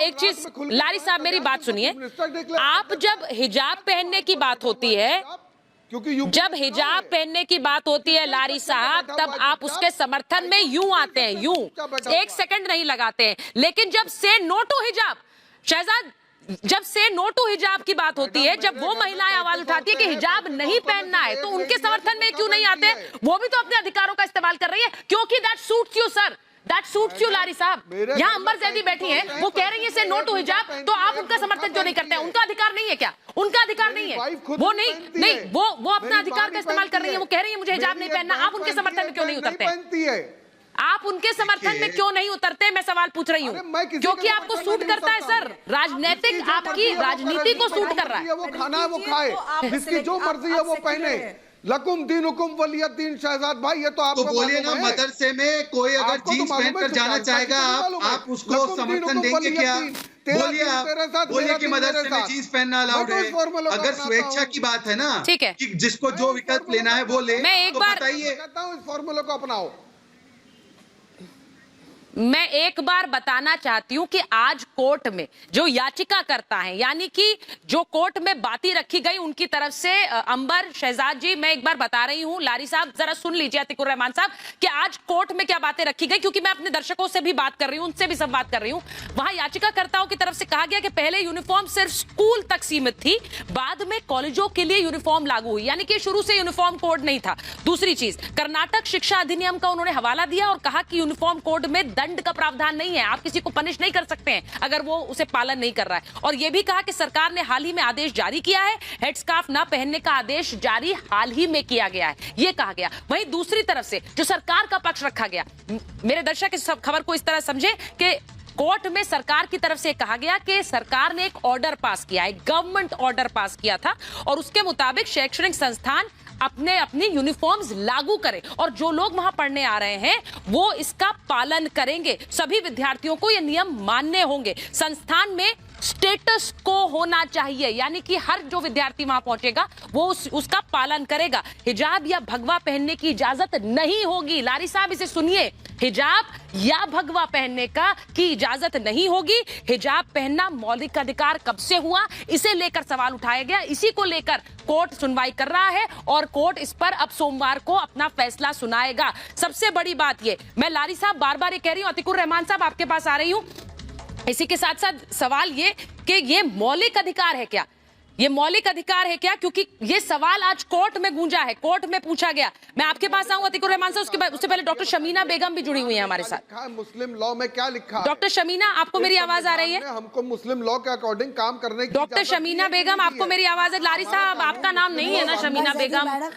एक चीज लारी साहब मेरी बात सुनिए, आप जब हिजाब पहनने की बात होती है, जब हिजाब पहनने की बात होती है लारी साहब, तब आप उसके समर्थन में यूं आते हैं, यूं एक सेकंड नहीं लगाते हैं। लेकिन जब से नो टू हिजाब, शहजाद, जब से नो टू हिजाब की बात होती है, जब वो महिलाएं आवाज उठाती है कि हिजाब नहीं पहनना है, तो उनके समर्थन में क्यों नहीं आते? वो भी तो अपने अधिकारों का इस्तेमाल कर रही है, क्योंकि that suits you sir, that suits you Lari साहब। यहाँ अंबर जैदी बैठी हैं, वो कह रही है से नो टू हिजाब, तो आप उनका समर्थन क्यों नहीं करते हैं? उनका अधिकार नहीं है क्या? उनका अधिकार नहीं है, वो नहीं, वो अपना अधिकार का इस्तेमाल कर रही है, वो कह रही है मुझे हिजाब नहीं पहनना, आप उनके समर्थन में क्यों नहीं उतरते? आप उनके समर्थन में क्यों नहीं उतरते? मैं सवाल पूछ रही हूँ, क्योंकि आपको सूट करता है सर, राजनीतिक आपकी राजनीति को सूट कर रहा है। वो खाना है वो खाए, जिसकी जो मर्जी है वो पहने, लकुम दीनुकुम वलियद्दीन। शहजाद भाई ये तो आपको बोलिए ना, मदरसे में कोई अगर जीन्स पहनकर जाना चाहेगा, आप उसको समर्थन देंगे क्या? बोलिए कि मदरसे में जीन्स पहनना अलाउड है। अगर स्वेच्छा की बात है ना, ठीक है, कि जिसको जो विकल्प लेना है वो ले, मैं एक बार बताइए, इस फॉर्मूले को अपनाओ। मैं एक बार बताना चाहती हूं कि आज कोर्ट में जो याचिका करता है, यानी कि जो कोर्ट में बातें रखी गई उनकी तरफ से, अंबर, शहजाद जी, मैं एक बार बता रही हूं, लारी साहब जरा सुन लीजिए, अतीकुर रहमान साहब, कि आज कोर्ट में क्या बातें रखी गई, क्योंकि मैं अपने दर्शकों से भी बात कर रही हूं, उनसे भी सब बात कर रही हूं। वहां याचिकाकर्ताओं की तरफ से कहा गया कि पहले यूनिफॉर्म सिर्फ स्कूल तक सीमित थी, बाद में कॉलेजों के लिए यूनिफॉर्म लागू हुई, यानी कि शुरू से यूनिफॉर्म कोड नहीं था। दूसरी चीज, कर्नाटक शिक्षा अधिनियम का उन्होंने हवाला दिया और कहा कि यूनिफॉर्म कोड में दंड का प्रावधान नहीं है, आप किसी को पनिश नहीं कर सकते हैं अगर वो उसे पालन नहीं कर रहा है। और यह भी कहा कि सरकार ने हाल ही में आदेश जारी किया है, हेडस्कार्फ ना पहनने का आदेश जारी हाल ही में किया गया है, यह कहा गया। वहीं दूसरी तरफ से जो सरकार का पक्ष रखा गया, मेरे दर्शक इस खबर को इस तरह समझे कि कोर्ट में सरकार की तरफ से कहा गया कि सरकार ने एक ऑर्डर पास किया है, गवर्नमेंट ऑर्डर पास किया था, और उसके मुताबिक शैक्षणिक संस्थान अपनी यूनिफॉर्म्स लागू करें, और जो लोग वहां पढ़ने आ रहे हैं वो इसका पालन करेंगे। सभी विद्यार्थियों को ये नियम मानने होंगे। संस्थान में स्टेटस को होना चाहिए, यानी कि हर जो विद्यार्थी वहां पहुंचेगा वो उसका पालन करेगा। हिजाब या भगवा पहनने की इजाजत नहीं होगी। लारी साहब इसे सुनिए, हिजाब या भगवा पहनने की इजाजत नहीं होगी। हिजाब पहनना मौलिक अधिकार कब से हुआ, इसे लेकर सवाल उठाया गया, इसी को लेकर कोर्ट सुनवाई कर रहा है और कोर्ट इस पर अब सोमवार को अपना फैसला सुनाएगा। सबसे बड़ी बात ये, मैं लारी साहब बार बार ये कह रही हूं, अतीकुर रहमान साहब आपके पास आ रही हूं, इसी के साथ साथ सवाल ये कि ये मौलिक अधिकार है क्या? ये मौलिक अधिकार है क्या? क्योंकि ये सवाल आज कोर्ट में गूंजा है, कोर्ट में पूछा गया। मैं आपके पास आऊंगा अतीकुर रहमान साहब, उससे पहले डॉक्टर शमीना बेगम भी जुड़ी हुई है हमारे साथ। मुस्लिम लॉ में क्या लिखा है? डॉक्टर शमीना, आपको मेरी आवाज आ रही है? हमको मुस्लिम लॉ के अकॉर्डिंग काम करने की डॉक्टर शमीना बेगम, आपको मेरी आवाज है? लारी साहब आपका नाम नहीं है ना शमीना बेगम?